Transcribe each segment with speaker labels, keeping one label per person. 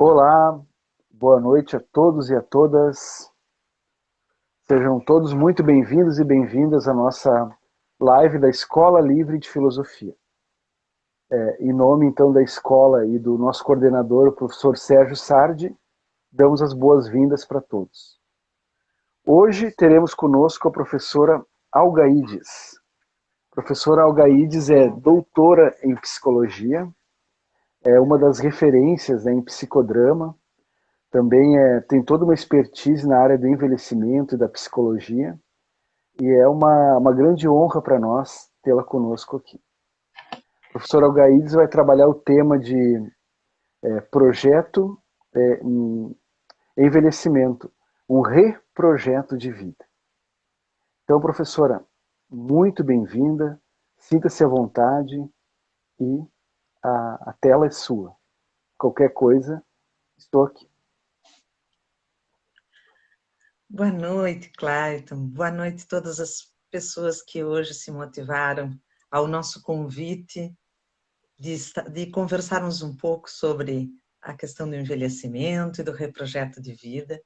Speaker 1: Olá, boa noite a todos e a todas. Sejam todos muito bem-vindos e bem-vindas à nossa live da Escola Livre de Filosofia. Em nome, então, da escola e do nosso coordenador, o professor Sérgio Sardi, damos as boas-vindas para todos. Hoje teremos conosco a professora Algaídes. A professora Algaídes é doutora em psicologia, é uma das referências, né, em psicodrama. Também tem toda uma expertise na área do envelhecimento e da psicologia, e é uma grande honra para nós tê-la conosco aqui. O professor Algaídes vai trabalhar o tema de projeto em envelhecimento, um reprojeto de vida. Então, professora, muito bem-vinda, sinta-se à vontade e a tela é sua. Qualquer coisa, estou aqui.
Speaker 2: Boa noite, Clayton. Boa noite a todas as pessoas que hoje se motivaram ao nosso convite de conversarmos um pouco sobre a questão do envelhecimento e do reprojeto de vida.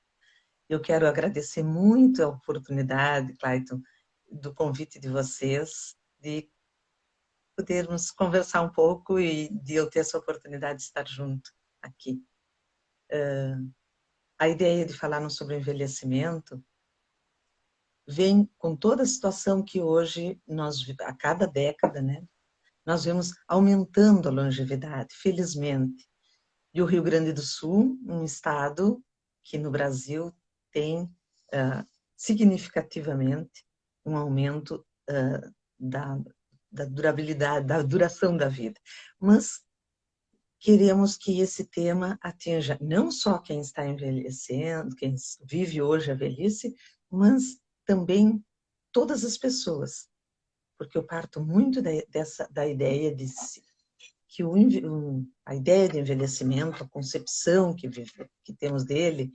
Speaker 2: Eu quero agradecer muito a oportunidade, Clayton, do convite de vocês, de podermos conversar um pouco e de eu ter essa oportunidade de estar junto aqui. A ideia de falarmos sobre envelhecimento vem com toda a situação que hoje, a cada década, né, nós vemos aumentando a longevidade, felizmente. E o Rio Grande do Sul, um estado que no Brasil tem significativamente um aumento da, da durabilidade, da duração da vida. Mas queremos que esse tema atinja não só quem está envelhecendo, quem vive hoje a velhice, mas também todas as pessoas, porque eu parto muito da ideia de que a ideia de envelhecimento, a concepção que temos dele,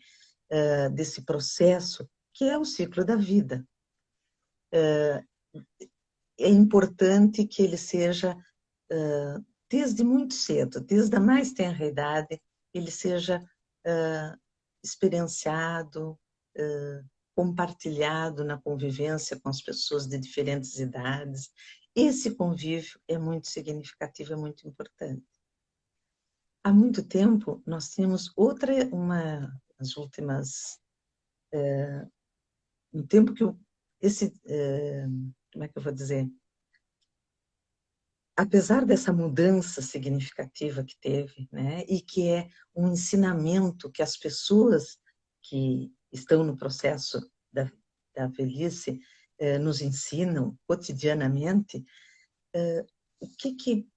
Speaker 2: desse processo, que é o ciclo da vida. É importante que ele seja, desde muito cedo, desde a mais tenra idade, ele seja experienciado, compartilhado na convivência com as pessoas de diferentes idades. Esse convívio é muito significativo, é muito importante. Há muito tempo, nós tínhamos as últimas, no tempo que como é que eu vou dizer? Apesar dessa mudança significativa que teve, né, e que é um ensinamento que as pessoas que estão no processo da velhice nos ensinam cotidianamente, o que,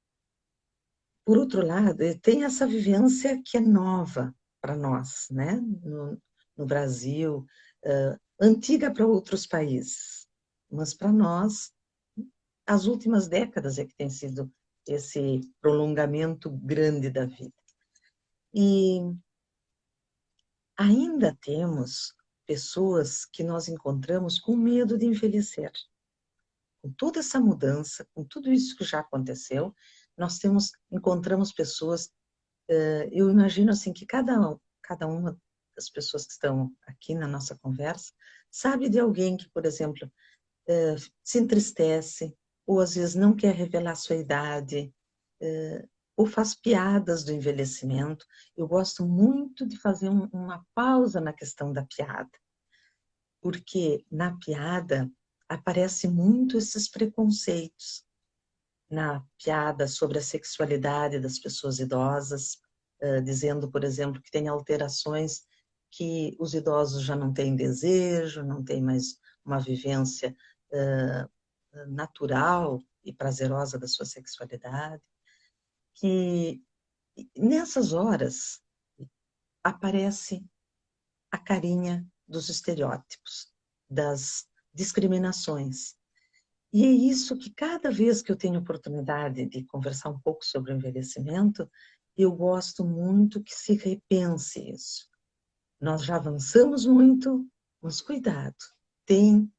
Speaker 2: por outro lado, tem essa vivência que é nova para nós, né, no Brasil, antiga para outros países, mas para nós as últimas décadas é que tem sido esse prolongamento grande da vida. E ainda temos pessoas que nós encontramos com medo de envelhecer. Com toda essa mudança, com tudo isso que já aconteceu, nós encontramos pessoas, eu imagino assim que cada uma das pessoas que estão aqui na nossa conversa sabe de alguém que, por exemplo, se entristece, ou às vezes não quer revelar sua idade, ou faz piadas do envelhecimento. Eu gosto muito de fazer uma pausa na questão da piada, porque na piada aparecem muito esses preconceitos. Na piada sobre a sexualidade das pessoas idosas, dizendo, por exemplo, que tem alterações que os idosos já não têm desejo, não têm mais uma vivência natural e prazerosa da sua sexualidade, que nessas horas aparece a carinha dos estereótipos, das discriminações. E é isso que cada vez que eu tenho oportunidade de conversar um pouco sobre o envelhecimento, eu gosto muito que se repense isso. Nós já avançamos muito, mas cuidado, tem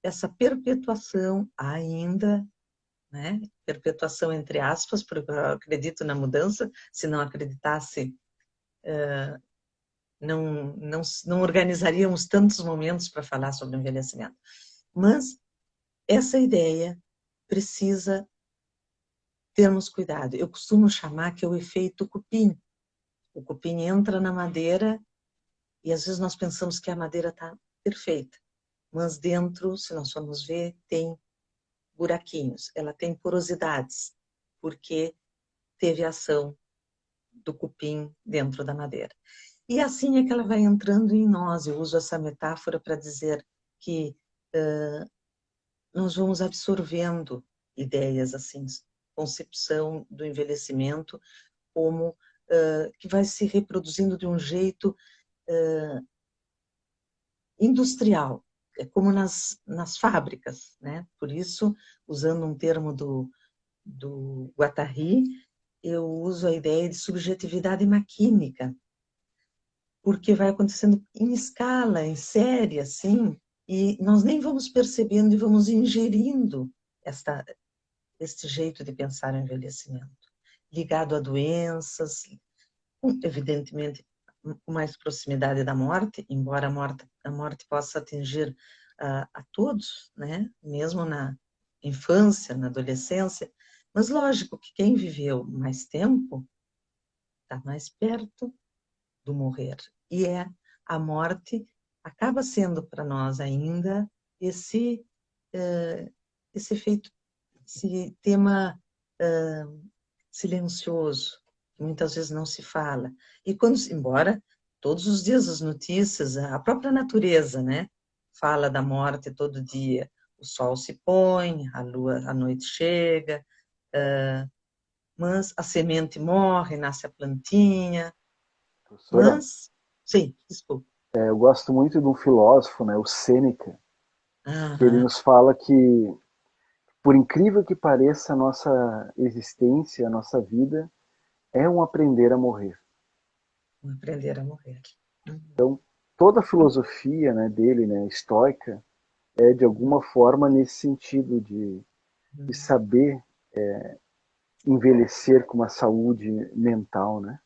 Speaker 2: essa perpetuação ainda né? Perpetuação entre aspas, porque eu acredito na mudança. Se não acreditasse, não organizaríamos tantos momentos para falar sobre o envelhecimento. Mas essa ideia precisa termos cuidado. Eu costumo chamar que é o efeito cupim. O cupim entra na madeira e às vezes nós pensamos que a madeira está perfeita, mas dentro, se nós formos ver, tem buraquinhos, ela tem porosidades, porque teve ação do cupim dentro da madeira. E assim é que ela vai entrando em nós. Eu uso essa metáfora para dizer que nós vamos absorvendo ideias assim, concepção do envelhecimento como que vai se reproduzindo de um jeito industrial, é como nas fábricas, né? Por isso, usando um termo do Guattari, eu uso a ideia de subjetividade maquínica, porque vai acontecendo em escala, em série, assim, e nós nem vamos percebendo e vamos ingerindo este jeito de pensar o envelhecimento, ligado a doenças, evidentemente, com mais proximidade da morte, embora a morte possa atingir a todos, né? Mesmo na infância, na adolescência, mas lógico que quem viveu mais tempo está mais perto do morrer. E a morte acaba sendo para nós ainda esse, esse efeito, esse tema silencioso, que muitas vezes não se fala. E quando, embora todos os dias as notícias, a própria natureza, né, fala da morte todo dia. O sol se põe, a noite chega, mas a semente morre, nasce a plantinha.
Speaker 1: Professora,
Speaker 2: Mas, sim, desculpa.
Speaker 1: eu gosto muito de um filósofo, né, o Sêneca, que ele
Speaker 2: Aham,
Speaker 1: nos fala que, por incrível que pareça, a nossa existência, a nossa vida, é um aprender a morrer.
Speaker 2: vou aprender a morrer. Uhum,
Speaker 1: Toda a filosofia, né, dele, né, estoica, é de alguma forma nesse sentido de
Speaker 2: uhum,
Speaker 1: saber envelhecer com uma saúde mental, né?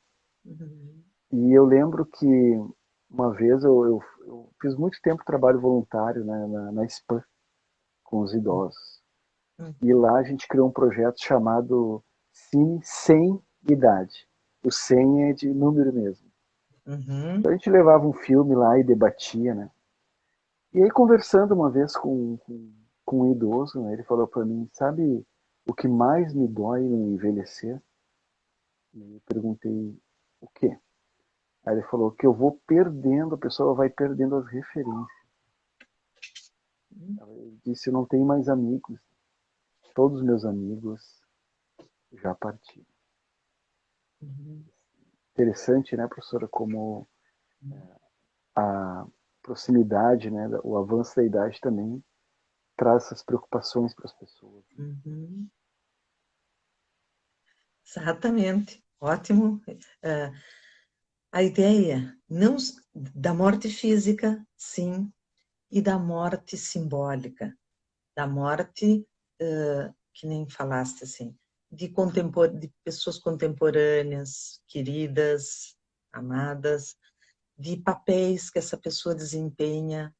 Speaker 2: uhum,
Speaker 1: E eu lembro que uma vez eu fiz muito tempo trabalho voluntário, né, na SPAM com os idosos. E
Speaker 2: uhum,
Speaker 1: lá a gente criou um projeto chamado Cine Sem Idade. O 100 é de número mesmo.
Speaker 2: uhum,
Speaker 1: Então a gente levava um filme lá e debatia, né? E aí conversando uma vez com um idoso, né, ele falou para mim, sabe o que mais me dói no envelhecer? E eu perguntei, o quê? Aí ele falou que eu vou perdendo, a pessoa vai perdendo as referências. Ele disse, eu não tenho mais amigos. Todos os meus amigos já partiram.
Speaker 2: uhum,
Speaker 1: Interessante, né, professora, como a proximidade, né, o avanço da idade também traz essas preocupações para as pessoas.
Speaker 2: uhum. Exatamente, ótimo. A ideia não da morte física, sim, e da morte simbólica, da morte que nem falaste assim, de pessoas contemporâneas, queridas, amadas, de papéis que essa pessoa desempenha,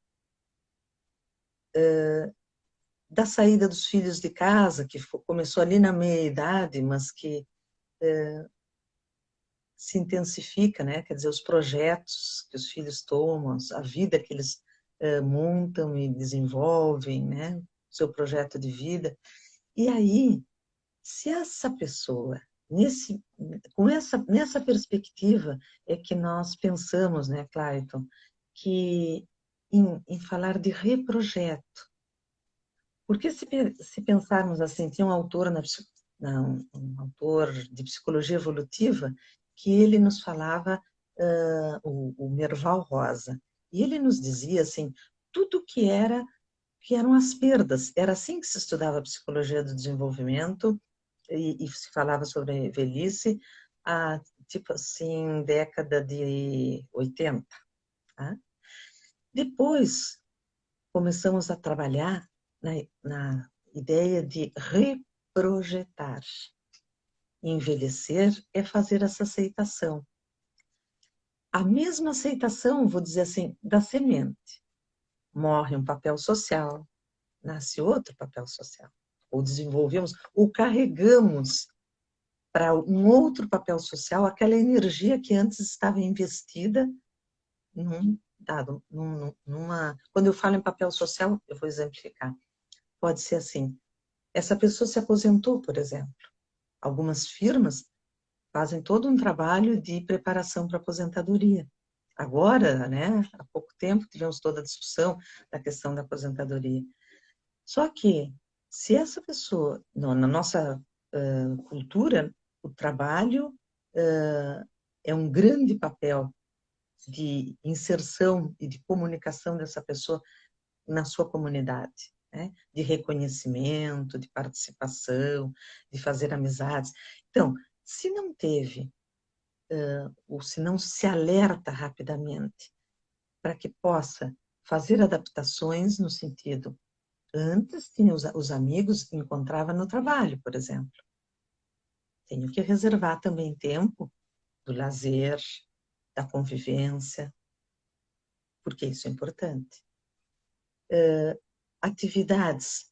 Speaker 2: da saída dos filhos de casa, que começou ali na meia-idade, mas que se intensifica, né? Quer dizer, os projetos que os filhos tomam, a vida que eles montam e desenvolvem, né? Seu projeto de vida. E aí, se essa pessoa, nessa perspectiva, é que nós pensamos, né, Clayton, que em falar de reprojeto. Porque se pensarmos assim, tinha um autor, um autor de psicologia evolutiva que ele nos falava, o Merval Rosa, e ele nos dizia assim, tudo que eram as perdas, era assim que se estudava a psicologia do desenvolvimento e se falava sobre velhice, a, tipo assim, década de 80. Tá? Depois começamos a trabalhar na ideia de projetar. Envelhecer é fazer essa aceitação. A mesma aceitação, vou dizer assim, da semente. Morre um papel social, nasce outro papel social. Ou desenvolvemos, ou carregamos para um outro papel social aquela energia que antes estava investida num dado, quando eu falo em papel social, eu vou exemplificar. Pode ser assim, essa pessoa se aposentou, por exemplo. Algumas firmas fazem todo um trabalho de preparação para a aposentadoria. Agora, né, há pouco tempo, tivemos toda a discussão da questão da aposentadoria. Só que, se essa pessoa, na nossa cultura, o trabalho é um grande papel de inserção e de comunicação dessa pessoa na sua comunidade, né? De reconhecimento, de participação, de fazer amizades. Então, se não teve, ou se não se alerta rapidamente para que possa fazer adaptações no sentido, antes tinha os amigos que encontrava no trabalho, por exemplo. Tenho que reservar também tempo do lazer, da convivência, porque isso é importante. Atividades.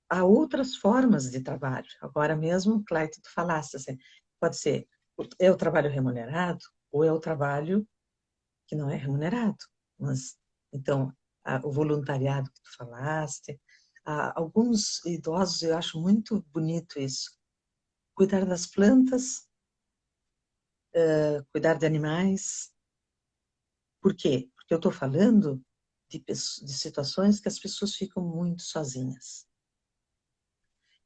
Speaker 2: Há outras formas de trabalho. Agora mesmo, Clayton, tu falaste assim, pode ser é o trabalho remunerado ou é o trabalho que não é remunerado. Mas, então, o voluntariado que tu falaste, alguns idosos, eu acho muito bonito isso. Cuidar das plantas, cuidar de animais. Por quê? Porque eu estou falando de situações que as pessoas ficam muito sozinhas,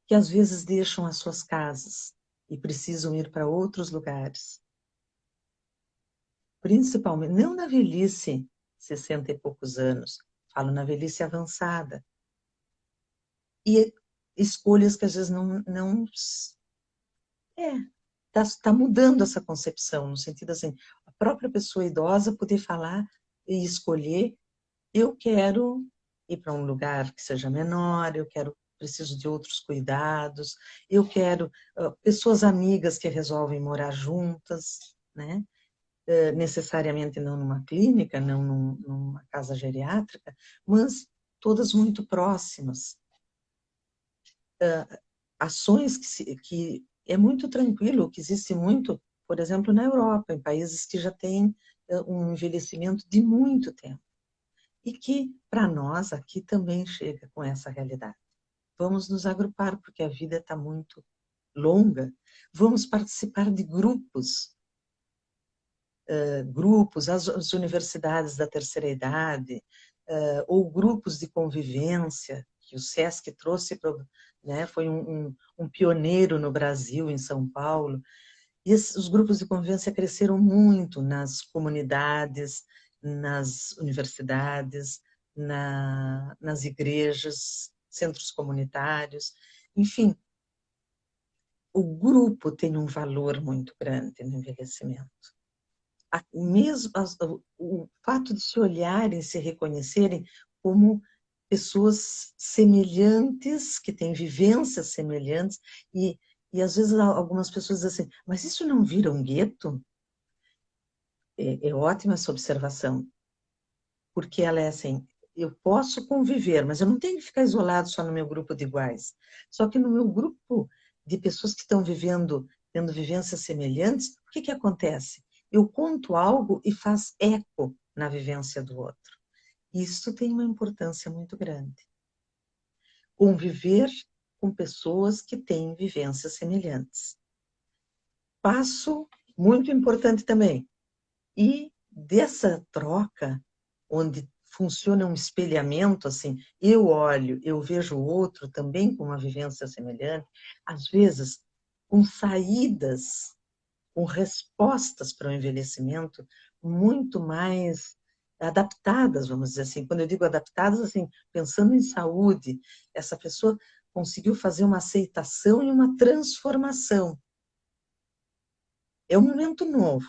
Speaker 2: que às vezes deixam as suas casas e precisam ir para outros lugares. Principalmente, não na velhice, 60 e poucos anos, falo na velhice avançada. E escolhas que às vezes não tá mudando essa concepção, no sentido assim, a própria pessoa idosa poder falar e escolher, eu quero ir para um lugar que seja menor, preciso de outros cuidados, eu quero pessoas amigas que resolvem morar juntas, né? Necessariamente não numa clínica, não numa casa geriátrica, mas todas muito próximas. Ações que é muito tranquilo, que existe muito, por exemplo, na Europa, em países que já têm um envelhecimento de muito tempo. E que, para nós, aqui também chega com essa realidade. Vamos nos agrupar, porque a vida está muito longa. Vamos participar de grupos, as universidades da terceira idade, ou grupos de convivência, que o SESC trouxe, né, foi um pioneiro no Brasil, em São Paulo. E os grupos de convivência cresceram muito nas comunidades, nas universidades, nas igrejas, centros comunitários, enfim. O grupo tem um valor muito grande no envelhecimento. Mesmo o fato de se olharem, se reconhecerem como pessoas semelhantes, que têm vivências semelhantes, e às vezes algumas pessoas dizem assim, mas isso não vira um gueto? É ótima essa observação, porque ela é assim, eu posso conviver, mas eu não tenho que ficar isolado só no meu grupo de iguais. Só que no meu grupo de pessoas que estão vivendo, tendo vivências semelhantes, o que acontece? Eu conto algo e faz eco na vivência do outro. Isso tem uma importância muito grande. Conviver com pessoas que têm vivências semelhantes. Passo muito importante também. E dessa troca, onde funciona um espelhamento, assim, eu olho, eu vejo o outro também com uma vivência semelhante, às vezes com saídas, com respostas para o envelhecimento muito mais adaptadas, vamos dizer assim. Quando eu digo adaptadas, assim, pensando em saúde, essa pessoa conseguiu fazer uma aceitação e uma transformação. É um momento novo.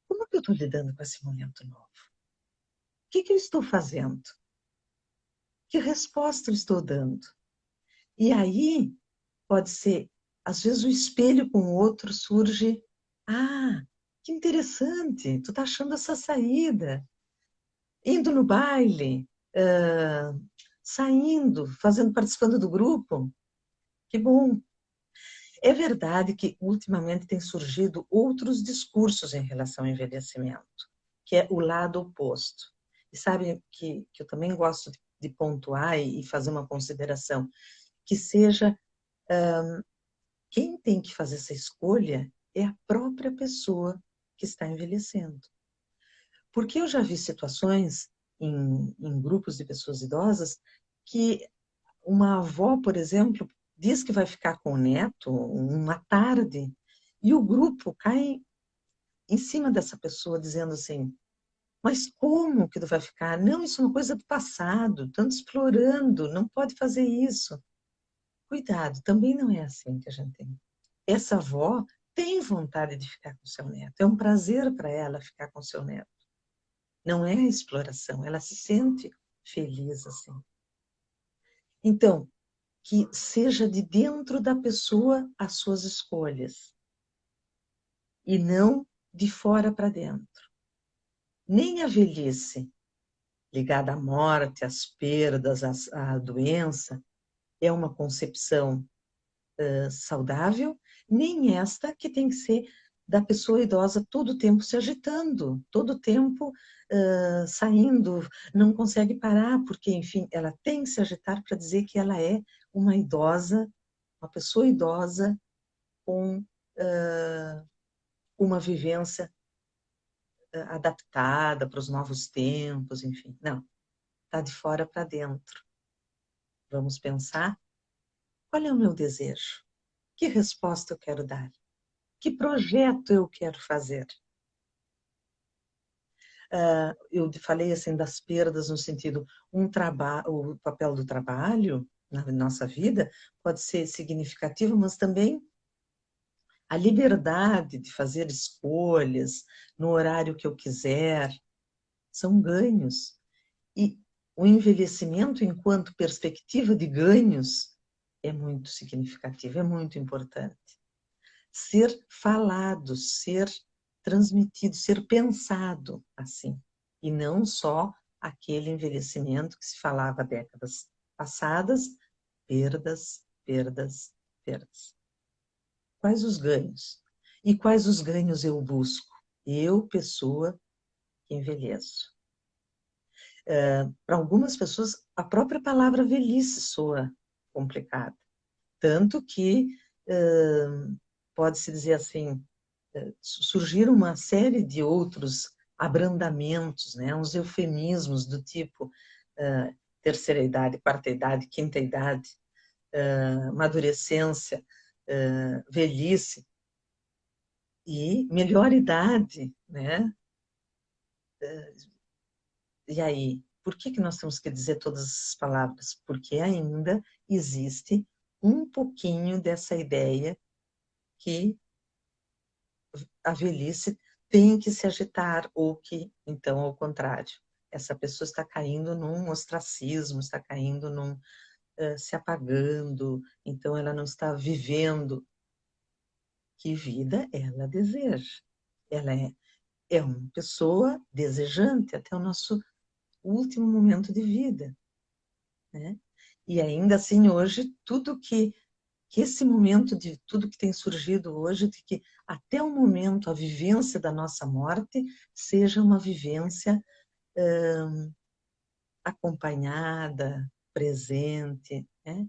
Speaker 2: Como que eu estou lidando com esse momento novo? O que eu estou fazendo? Que resposta eu estou dando? E aí, pode ser, às vezes o espelho com o outro surge, ah, que interessante, tu tá achando essa saída, indo no baile, saindo, participando do grupo, que bom. É verdade que ultimamente tem surgido outros discursos em relação ao envelhecimento, que é o lado oposto. E sabe que eu também gosto de pontuar e fazer uma consideração, que seja quem tem que fazer essa escolha é a própria pessoa que está envelhecendo. Porque eu já vi situações em grupos de pessoas idosas que uma avó, por exemplo, diz que vai ficar com o neto uma tarde e o grupo cai em cima dessa pessoa dizendo assim, mas como que tu vai ficar? Não, isso é uma coisa do passado, tanto explorando, não pode fazer isso. Cuidado, também não é assim que a gente tem. Essa avó tem vontade de ficar com seu neto, é um prazer para ela ficar com seu neto. Não é exploração, ela se sente feliz assim. Então, que seja de dentro da pessoa as suas escolhas e não de fora para dentro. Nem a velhice ligada à morte, às perdas, à doença, é uma concepção saudável, nem esta que tem que ser da pessoa idosa todo o tempo se agitando, todo o tempo saindo, não consegue parar, porque, enfim, ela tem que se agitar para dizer que ela é uma idosa, uma pessoa idosa com uma vivência adaptada para os novos tempos, enfim. Não, está de fora para dentro. Vamos pensar, qual é o meu desejo? Que resposta eu quero dar? Que projeto eu quero fazer? Eu falei assim das perdas no sentido, o papel do trabalho na nossa vida pode ser significativo, mas também a liberdade de fazer escolhas no horário que eu quiser, são ganhos. E o envelhecimento, enquanto perspectiva de ganhos, é muito significativo, é muito importante. Ser falado, ser transmitido, ser pensado assim, e não só aquele envelhecimento que se falava décadas passadas, perdas, perdas, perdas. Quais os ganhos? E quais os ganhos eu busco? Eu, pessoa que envelheço. Para algumas pessoas, a própria palavra velhice soa complicada. Tanto que pode-se dizer assim, surgiram uma série de outros abrandamentos, né? Uns eufemismos do tipo terceira idade, quarta idade, quinta idade, madurecência, velhice e melhor idade, né? E aí, por que nós temos que dizer todas essas palavras? Porque ainda existe um pouquinho dessa ideia que a velhice tem que se agitar, ou que, então, ao contrário, essa pessoa está caindo num ostracismo, está caindo se apagando, então ela não está vivendo. Que vida ela deseja? Ela é uma pessoa desejante até o nosso último momento de vida, né? E ainda assim, hoje, que esse momento de tudo que tem surgido hoje, de que até o momento a vivência da nossa morte seja uma vivência acompanhada, presente, né?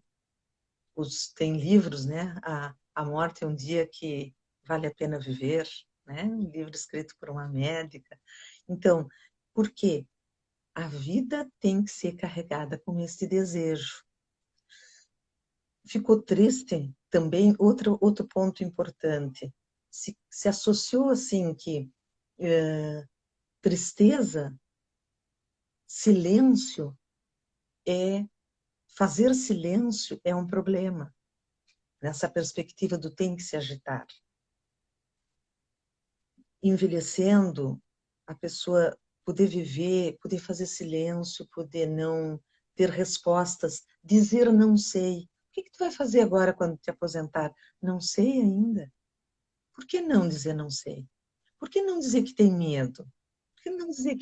Speaker 2: Tem livros, né? A morte é um dia que vale a pena viver, né? Um livro escrito por uma médica. Então, por quê? A vida tem que ser carregada com esse desejo. Ficou triste também, outro ponto importante. Se associou assim que tristeza, silêncio, fazer silêncio é um problema, nessa perspectiva do tem que se agitar. Envelhecendo, a pessoa poder viver, poder fazer silêncio, poder não ter respostas, dizer não sei. O que tu vai fazer agora quando te aposentar? Não sei ainda. Por que não dizer não sei? Por que não dizer que tem medo? Por que não dizer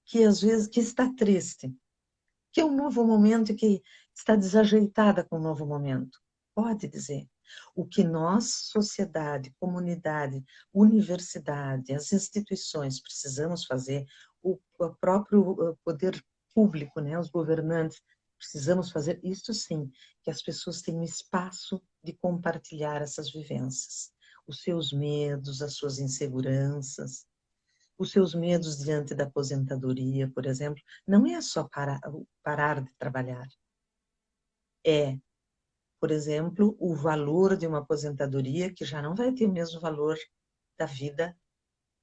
Speaker 2: que às vezes que está triste? Que é um novo momento e que está desajeitada com o novo momento? Pode dizer. O que nós, sociedade, comunidade, universidade, as instituições precisamos fazer, o próprio poder público, né, os governantes, precisamos fazer isso sim, que as pessoas tenham espaço de compartilhar essas vivências, os seus medos, as suas inseguranças, os seus medos diante da aposentadoria, por exemplo, não é só parar de trabalhar. É, por exemplo, o valor de uma aposentadoria que já não vai ter o mesmo valor da vida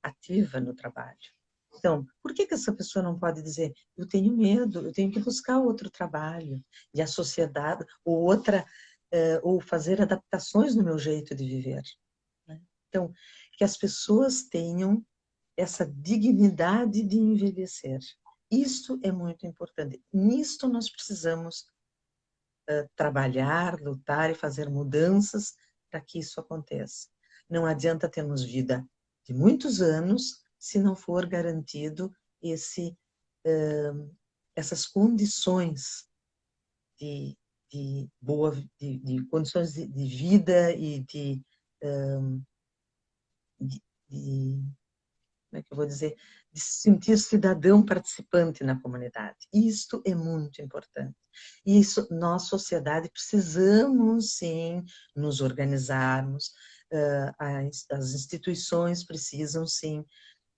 Speaker 2: ativa no trabalho. Então, por que essa pessoa não pode dizer, eu tenho medo, eu tenho que buscar outro trabalho, e a sociedade, ou fazer adaptações no meu jeito de viver, né? Então, que as pessoas tenham essa dignidade de envelhecer. Isso é muito importante. Nisto nós precisamos trabalhar, lutar e fazer mudanças para que isso aconteça. Não adianta termos vida de muitos anos se não for garantido essas condições de, de condições de vida e de como é que eu vou dizer, de se sentir cidadão participante na comunidade. Isto é muito importante. E isso, nós, sociedade, precisamos, sim, nos organizarmos, as instituições precisam, sim,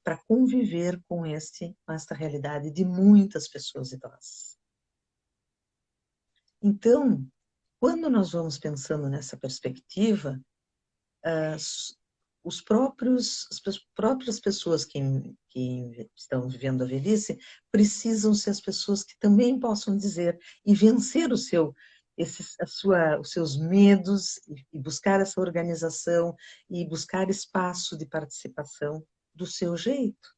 Speaker 2: para conviver com esta realidade de muitas pessoas idosas. Então, quando nós vamos pensando nessa perspectiva, as próprias pessoas que estão vivendo a velhice precisam ser as pessoas que também possam dizer e vencer os seus medos e buscar essa organização e buscar espaço de participação do seu jeito,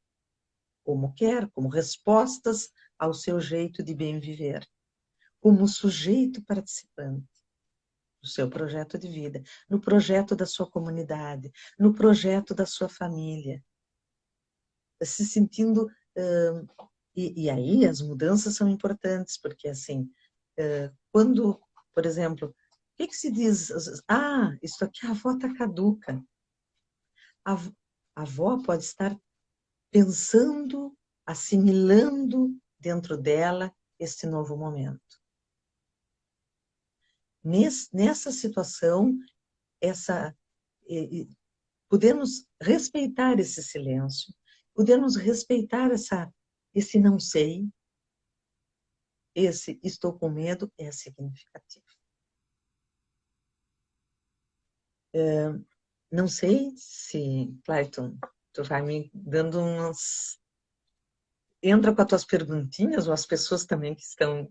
Speaker 2: como quer, como respostas ao seu jeito de bem viver, como sujeito participante do seu projeto de vida, no projeto da sua comunidade, no projeto da sua família, se sentindo e aí as mudanças são importantes, porque assim, quando, por exemplo, o que se diz? Ah, isso aqui a avó está caduca. A avó pode estar pensando, assimilando dentro dela este novo momento. Nessa situação, podemos respeitar esse silêncio, podemos respeitar esse não sei, esse estou com medo é significativo. Não sei se, Clayton, tu vai me dando umas... Entra com as tuas perguntinhas, ou as pessoas também que estão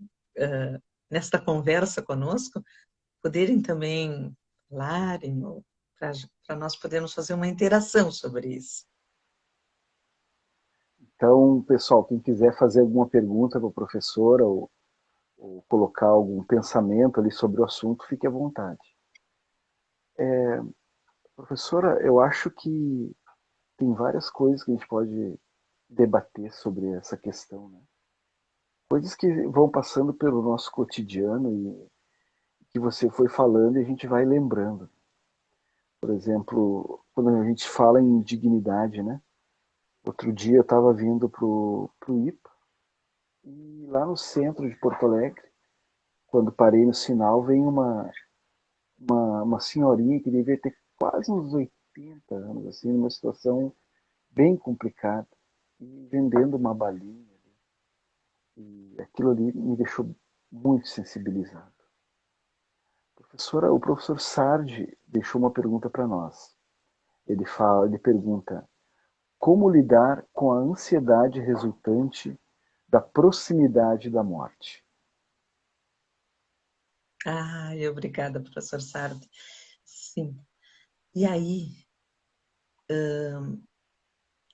Speaker 2: nesta conversa conosco, poderem também falarem, para nós podermos fazer uma interação sobre isso.
Speaker 1: Então, pessoal, quem quiser fazer alguma pergunta para a professora ou colocar algum pensamento ali sobre o assunto, fique à vontade. Professora, eu acho que tem várias coisas que a gente pode debater sobre essa questão, né? Coisas que vão passando pelo nosso cotidiano e que você foi falando e a gente vai lembrando. Por exemplo, quando a gente fala em dignidade, né? Outro dia eu estava vindo pro IPA e lá no centro de Porto Alegre, quando parei no sinal, vem uma senhorinha que devia ter quase uns 80 anos, assim, numa situação bem complicada, e vendendo uma balinha. E aquilo ali me deixou muito sensibilizado. Professora, o professor Sardi deixou uma pergunta para nós. Ele pergunta: como lidar com a ansiedade resultante da proximidade da morte?
Speaker 2: Ai, obrigada, professor Sardi. Sim. E aí,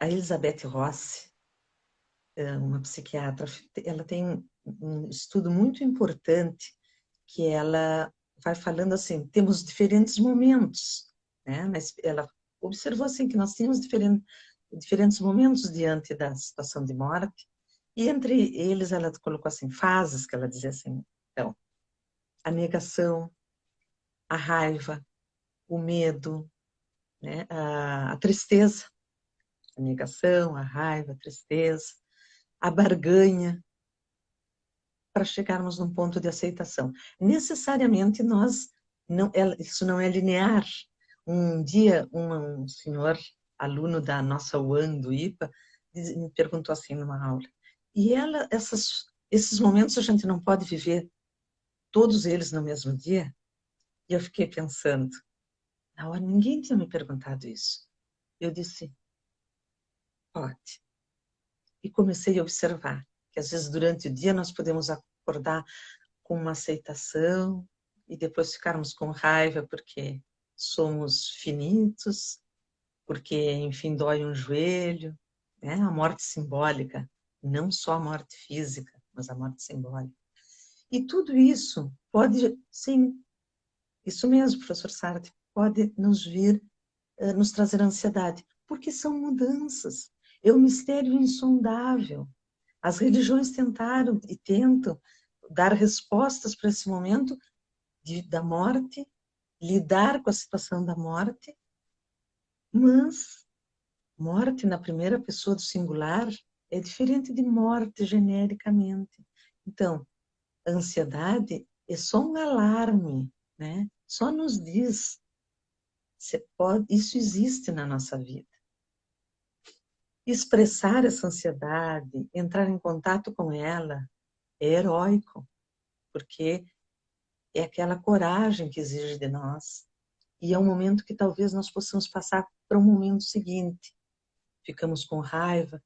Speaker 2: a Elizabeth Rossi, uma psiquiatra, ela tem um estudo muito importante que ela vai falando assim, temos diferentes momentos, né? Mas ela observou assim que nós tínhamos diferentes momentos diante da situação de morte, e entre eles ela colocou assim, fases, que ela dizia assim, então, a negação, a raiva, o medo, né? A tristeza, a negação, a raiva, a tristeza, a barganha, para chegarmos num ponto de aceitação. Necessariamente nós, não, isso não é linear. Um dia, um senhor, aluno da nossa UAN do IPA, me perguntou assim numa aula, e esses momentos a gente não pode viver todos eles no mesmo dia? E eu fiquei pensando, na hora ninguém tinha me perguntado isso. Eu disse, pode. E comecei a observar que às vezes durante o dia nós podemos acordar com uma aceitação e depois ficarmos com raiva porque somos finitos, porque, enfim, dói um joelho, né? A morte simbólica, não só a morte física, mas a morte simbólica. E tudo isso pode, sim, isso mesmo, professor Sartre, pode nos vir, nos trazer ansiedade, porque são mudanças. É um mistério insondável. As religiões tentaram e tentam dar respostas para esse momento da morte, lidar com a situação da morte, mas morte na primeira pessoa do singular é diferente de morte genericamente. Então, a ansiedade é só um alarme, né? Só nos diz, isso existe na nossa vida. Expressar essa ansiedade, entrar em contato com ela, é heróico, porque é aquela coragem que exige de nós. E é um momento que talvez nós possamos passar para um momento seguinte. Ficamos com raiva,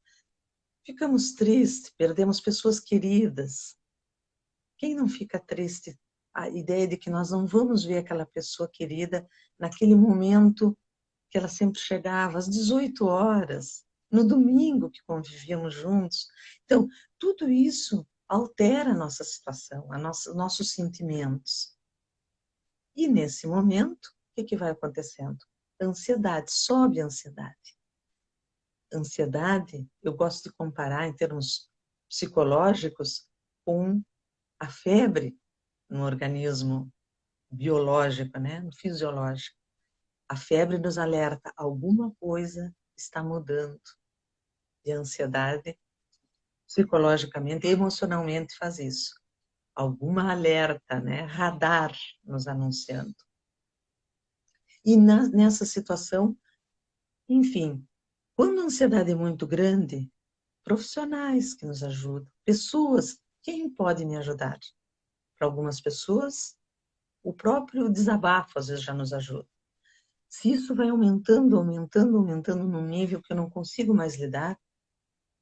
Speaker 2: ficamos tristes, perdemos pessoas queridas. Quem não fica triste? A ideia de que nós não vamos ver aquela pessoa querida naquele momento que ela sempre chegava, às 18 horas, no domingo que convivíamos juntos. Então, tudo isso altera a nossa situação, nossos sentimentos. E nesse momento, o que vai acontecendo? Ansiedade, sobe a ansiedade. Ansiedade, eu gosto de comparar em termos psicológicos com a febre no organismo biológico, né, no fisiológico. A febre nos alerta, alguma coisa está mudando. E a ansiedade, psicologicamente e emocionalmente, faz isso. Alguma alerta, né, radar nos anunciando. E nessa situação, enfim, quando a ansiedade é muito grande, profissionais que nos ajudam, pessoas, quem pode me ajudar? Para algumas pessoas, o próprio desabafo às vezes já nos ajuda. Se isso vai aumentando, aumentando, aumentando num nível que eu não consigo mais lidar,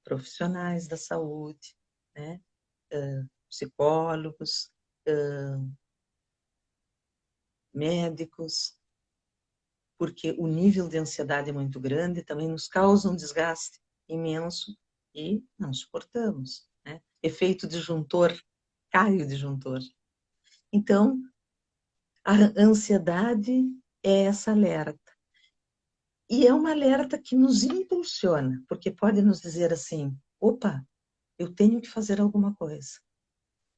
Speaker 2: profissionais da saúde, né? Psicólogos, médicos, porque o nível de ansiedade é muito grande, também nos causa um desgaste imenso e não suportamos, né? Efeito disjuntor, cai o disjuntor. Então, a ansiedade é essa alerta. E é uma alerta que nos impulsiona, porque pode nos dizer assim, opa, eu tenho que fazer alguma coisa.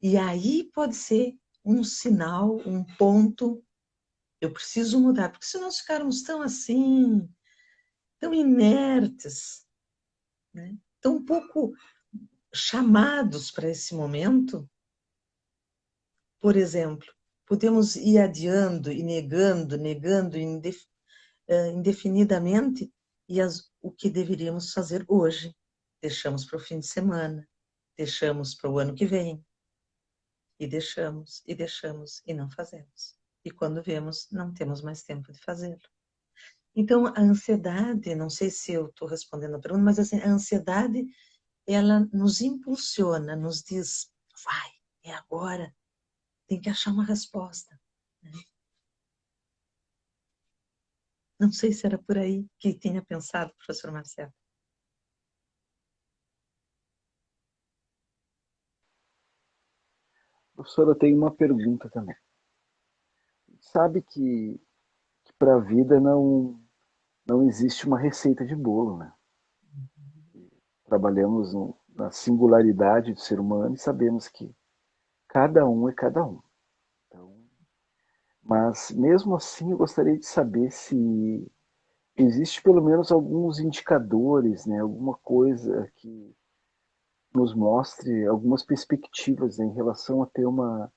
Speaker 2: E aí pode ser um sinal, um ponto, eu preciso mudar, porque se nós ficarmos tão assim, tão inertes, né? Tão pouco chamados para esse momento, por exemplo, podemos ir adiando e negando, negando indefinidamente e o que deveríamos fazer hoje. Deixamos para o fim de semana, deixamos para o ano que vem, e deixamos, e não fazemos. E quando vemos, não temos mais tempo de fazê-lo. Então, a ansiedade, não sei se eu estou respondendo a pergunta, mas assim, a ansiedade, ela nos impulsiona, nos diz, vai, é agora, tem que achar uma resposta. Não sei se era por aí que tinha pensado, professor Marcelo.
Speaker 1: Professora, eu tenho uma pergunta também. sabe que para a vida não existe uma receita de bolo, né? Trabalhamos na singularidade do ser humano e sabemos que cada um é cada um. Então, mas mesmo assim eu gostaria de saber se existe pelo menos alguns indicadores, né, alguma coisa que nos mostre algumas perspectivas, né, em relação a ter uma,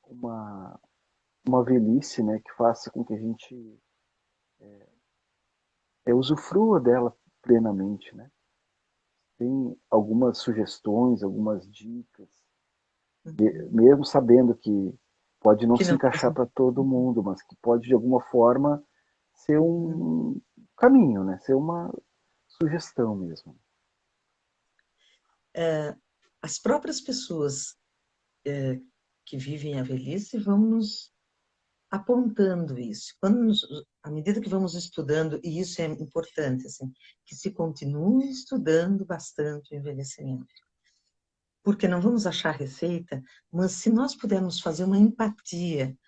Speaker 1: uma velhice, né, que faça com que a gente usufrua dela plenamente, né? Tem algumas sugestões, algumas dicas,
Speaker 2: Uhum.
Speaker 1: mesmo sabendo que pode não
Speaker 2: Que
Speaker 1: se
Speaker 2: não
Speaker 1: encaixar
Speaker 2: fazem.
Speaker 1: para todo
Speaker 2: Uhum.
Speaker 1: mundo, mas que pode de alguma forma ser
Speaker 2: Uhum.
Speaker 1: um caminho, né? Ser uma sugestão mesmo.
Speaker 2: As próprias pessoas que vivem a velhice vão nos apontando isso. À medida que vamos estudando, e isso é importante, assim, que se continue estudando bastante o envelhecimento. Porque não vamos achar receita, mas se nós pudermos fazer uma empatia,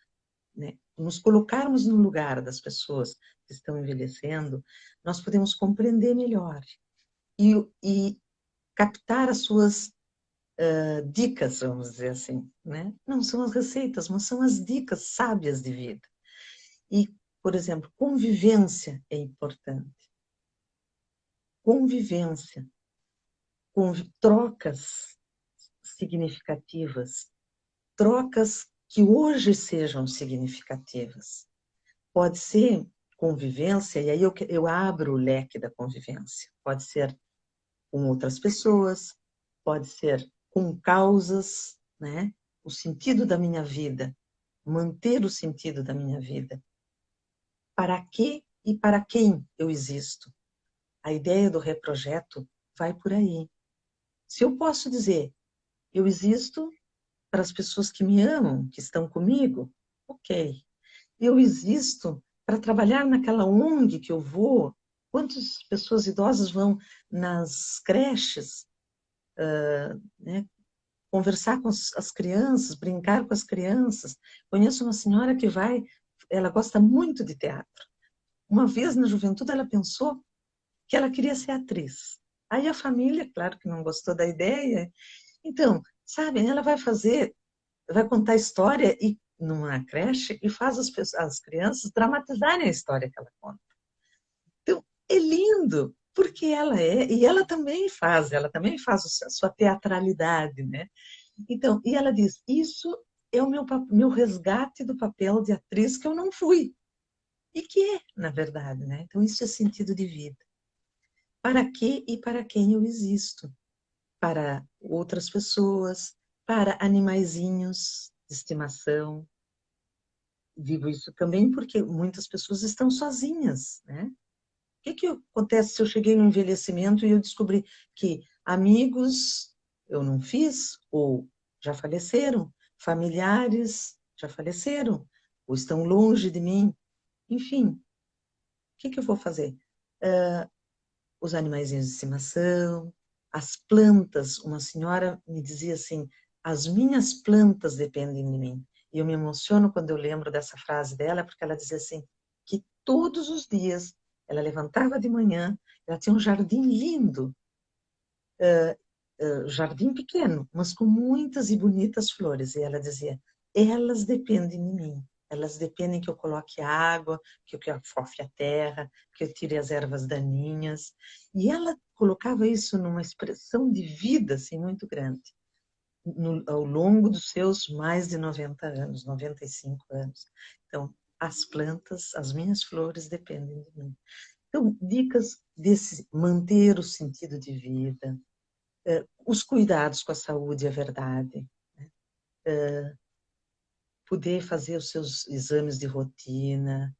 Speaker 2: né, nos colocarmos no lugar das pessoas que estão envelhecendo, nós podemos compreender melhor e captar as suas dicas, vamos dizer assim, né? Não são as receitas, mas são as dicas sábias de vida. E, por exemplo, convivência é importante. Convivência, trocas significativas, trocas que hoje sejam significativas. Pode ser convivência, e aí eu abro o leque da convivência. Pode ser com outras pessoas, pode ser com causas, né? O sentido da minha vida, manter o sentido da minha vida. Para que e para quem eu existo? A ideia do reprojeto vai por aí. Se eu posso dizer, eu existo para as pessoas que me amam, que estão comigo, ok. Eu existo para trabalhar naquela ONG que eu vou. Quantas pessoas idosas vão nas creches, né, conversar com as crianças, brincar com as crianças? Conheço uma senhora que vai, ela gosta muito de teatro. Uma vez na juventude ela pensou que ela queria ser atriz. Aí a família, claro que não gostou da ideia. Então, sabe, ela vai contar história e numa creche e faz as crianças dramatizarem a história que ela conta. Então, é lindo, porque e ela também faz a sua teatralidade, né? Então, e ela diz, isso é o meu resgate do papel de atriz que eu não fui. E que é, na verdade, né? Então, isso é sentido de vida. Para que e para quem eu existo? Para outras pessoas, para animaizinhos de estimação. Digo isso também porque muitas pessoas estão sozinhas, né? O que acontece se eu cheguei no envelhecimento e eu descobri que amigos eu não fiz ou já faleceram, familiares já faleceram ou estão longe de mim? Enfim, o que eu vou fazer? Os animaizinhos de estimação, as plantas. Uma senhora me dizia assim, as minhas plantas dependem de mim. E eu me emociono quando eu lembro dessa frase dela, porque ela dizia assim, que todos os dias ela levantava de manhã, ela tinha um jardim lindo, jardim pequeno, mas com muitas e bonitas flores. E ela dizia, elas dependem de mim. Elas dependem que eu coloque água, que eu afofe a terra, que eu tire as ervas daninhas. E ela colocava isso numa expressão de vida assim, muito grande, ao longo dos seus mais de 90 anos, 95 anos. Então, as plantas, as minhas flores dependem de mim. Então, dicas desse manter o sentido de vida, os cuidados com a saúde, é verdade. Poder fazer os seus exames de rotina,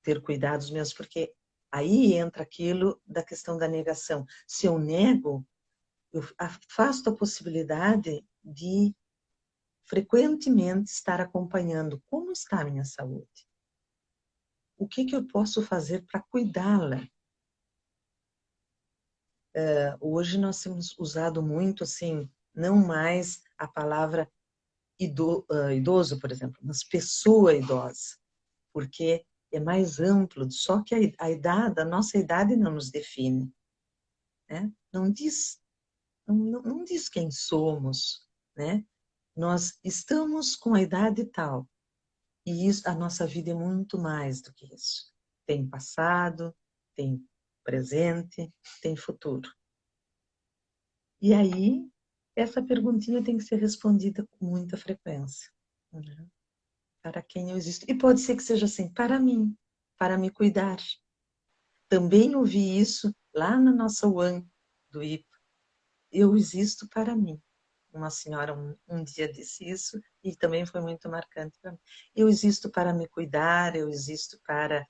Speaker 2: ter cuidados mesmo, porque aí entra aquilo da questão da negação. Se eu nego, eu afasto a possibilidade de frequentemente estar acompanhando como está a minha saúde. O que eu posso fazer para cuidá-la? Hoje nós temos usado muito, assim, não mais a palavra idoso, por exemplo, mas pessoa idosa, porque é mais amplo, só que a idade, a nossa idade não nos define, né? Não diz quem somos, né? Nós estamos com a idade tal, e isso, a nossa vida é muito mais do que isso. Tem passado, tem presente, tem futuro. E aí, essa perguntinha tem que ser respondida com muita frequência, né? Para quem eu existo? E pode ser que seja assim, para mim, para me cuidar. Também ouvi isso lá na nossa UAN do IPA. Eu existo para mim. Uma senhora um dia disse isso e também foi muito marcante para mim. Eu existo para me cuidar, eu existo para...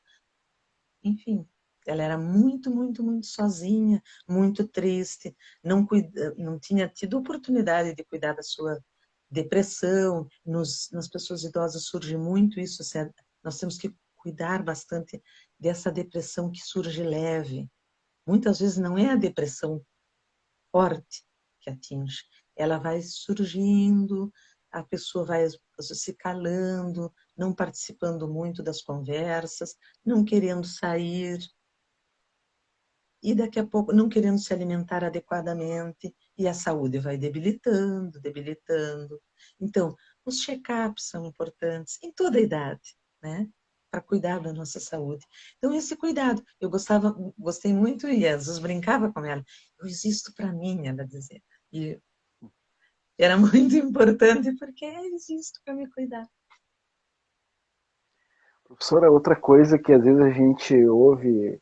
Speaker 2: Enfim, ela era muito, muito, muito sozinha, muito triste, não tinha tido oportunidade de cuidar da sua depressão. Nas pessoas idosas surge muito isso, assim, nós temos que cuidar bastante dessa depressão que surge leve. Muitas vezes não é a depressão forte que atinge, ela vai surgindo, a pessoa vai se calando, não participando muito das conversas, não querendo sair, e daqui a pouco não querendo se alimentar adequadamente, e a saúde vai debilitando, debilitando. Então, os check-ups são importantes em toda a idade, né? Para cuidar da nossa saúde. Então, esse cuidado, gostei muito, e Jesus brincava com ela, eu existo para mim, ela dizia. E era muito importante, porque eu existo para me cuidar.
Speaker 1: Professora, outra coisa que às vezes a gente ouve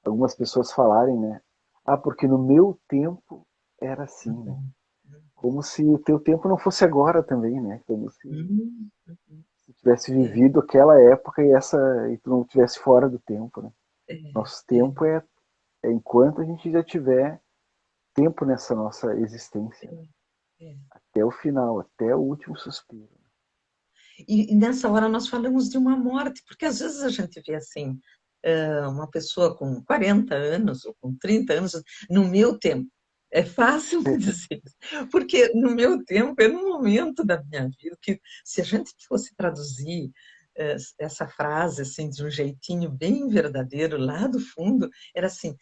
Speaker 1: algumas pessoas falarem, né? Ah, porque no meu tempo era assim, né?
Speaker 2: Uhum.
Speaker 1: Como se o teu tempo não fosse agora também, né? Como se
Speaker 2: Uhum. Uhum.
Speaker 1: tu tivesse
Speaker 2: É,
Speaker 1: vivido aquela época e tu não tivesse fora do tempo, né?
Speaker 2: é,
Speaker 1: Nosso
Speaker 2: é,
Speaker 1: tempo é enquanto a gente já tiver tempo nessa nossa existência, né?
Speaker 2: é.
Speaker 1: Até o final, até o último suspiro.
Speaker 2: E nessa hora nós falamos de uma morte, porque às vezes a gente vê assim, uma pessoa com 40 anos ou com 30 anos, no meu tempo. É fácil dizer isso, porque no meu tempo é no momento da minha vida que, se a gente fosse traduzir essa frase assim de um jeitinho bem verdadeiro lá do fundo, era assim: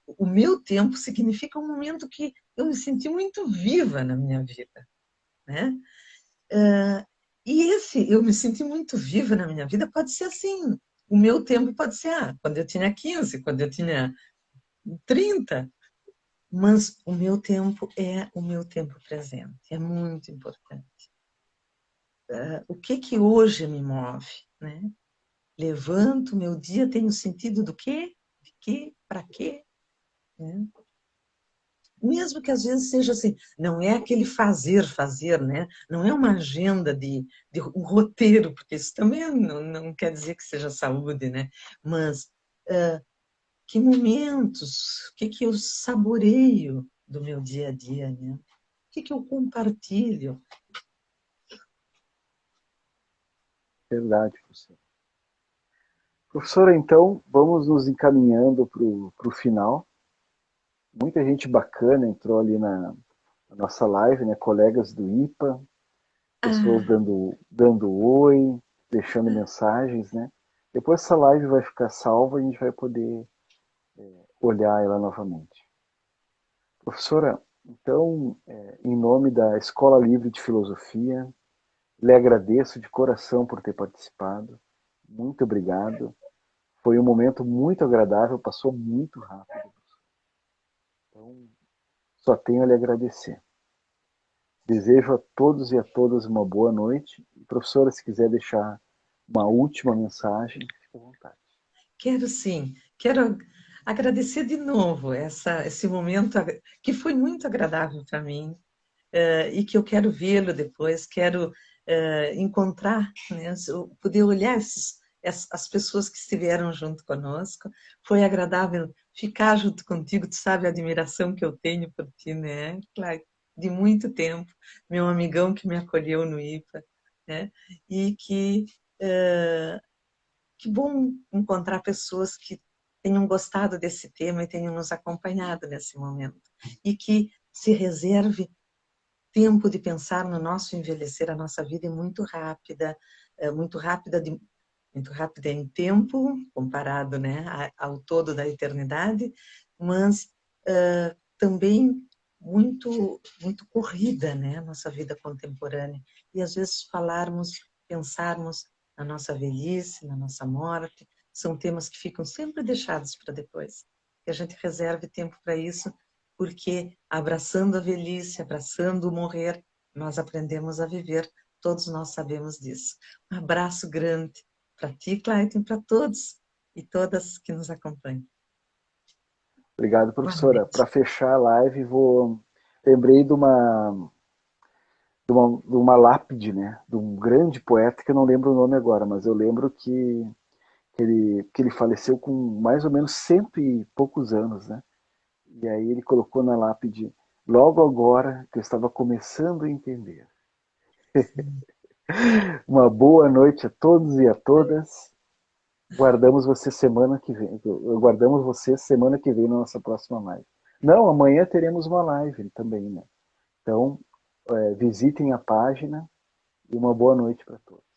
Speaker 2: o meu tempo significa um momento que eu me senti muito viva na minha vida, né? E esse, eu me senti muito viva na minha vida, pode ser assim. O meu tempo pode ser, quando eu tinha 15, quando eu tinha 30, mas o meu tempo é o meu tempo presente, é muito importante. O que que hoje me move, né? Levanto, meu dia tem o sentido do quê? De quê? Para quê? Né? Mesmo que às vezes seja assim, não é aquele fazer, né? Não é uma agenda de um roteiro, porque isso também não quer dizer que seja saúde, né? Mas que momentos, o que que eu saboreio do meu dia a dia, né? O que que eu compartilho?
Speaker 1: Verdade, professora. Professora, então, vamos nos encaminhando para o final. Muita gente bacana entrou ali na nossa live, né? Colegas do IPA, pessoas
Speaker 2: Ah,
Speaker 1: dando oi, deixando mensagens, né? Depois essa live vai ficar salva e a gente vai poder olhar ela novamente. Professora, então, em nome da Escola Livre de Filosofia, lhe agradeço de coração por ter participado. Muito obrigado. Foi um momento muito agradável, passou muito rápido. Então, só tenho a lhe agradecer. Desejo a todos e a todas uma boa noite. E, professora, se quiser deixar uma última mensagem, fique à vontade.
Speaker 2: quero sim, quero agradecer de novo esse momento que foi muito agradável para mim, e que eu quero vê-lo depois, quero encontrar, né, poder olhar as pessoas que estiveram junto conosco. Foi agradável ficar junto contigo, tu sabe a admiração que eu tenho por ti, né? Claro, de muito tempo, meu amigão que me acolheu no IPA, né? E que bom encontrar pessoas que tenham gostado desse tema e tenham nos acompanhado nesse momento. E que se reserve tempo de pensar no nosso envelhecer. A nossa vida é muito rápida em tempo, comparado, né, ao todo da eternidade, mas também muito corrida, né, a nossa vida contemporânea. E às vezes pensarmos na nossa velhice, na nossa morte, são temas que ficam sempre deixados para depois. Que a gente reserve tempo para isso, porque abraçando a velhice, abraçando o morrer, nós aprendemos a viver. Todos nós sabemos disso. Um abraço grande para ti, Clayton, para todos e todas que nos acompanham.
Speaker 1: Obrigado,
Speaker 2: Boa
Speaker 1: professora. Para
Speaker 2: noite.
Speaker 1: fechar a live, lembrei de uma lápide, né? De um grande poeta, que eu não lembro o nome agora, mas eu lembro que ele faleceu com mais ou menos cento e poucos anos, né? E aí ele colocou na lápide: logo agora que eu estava começando a entender. Uma boa noite a todos e a todas. Guardamos você semana que vem. Guardamos você semana que vem na nossa próxima live. Não, amanhã teremos uma live também, né? Então, visitem a página e uma boa noite para todos.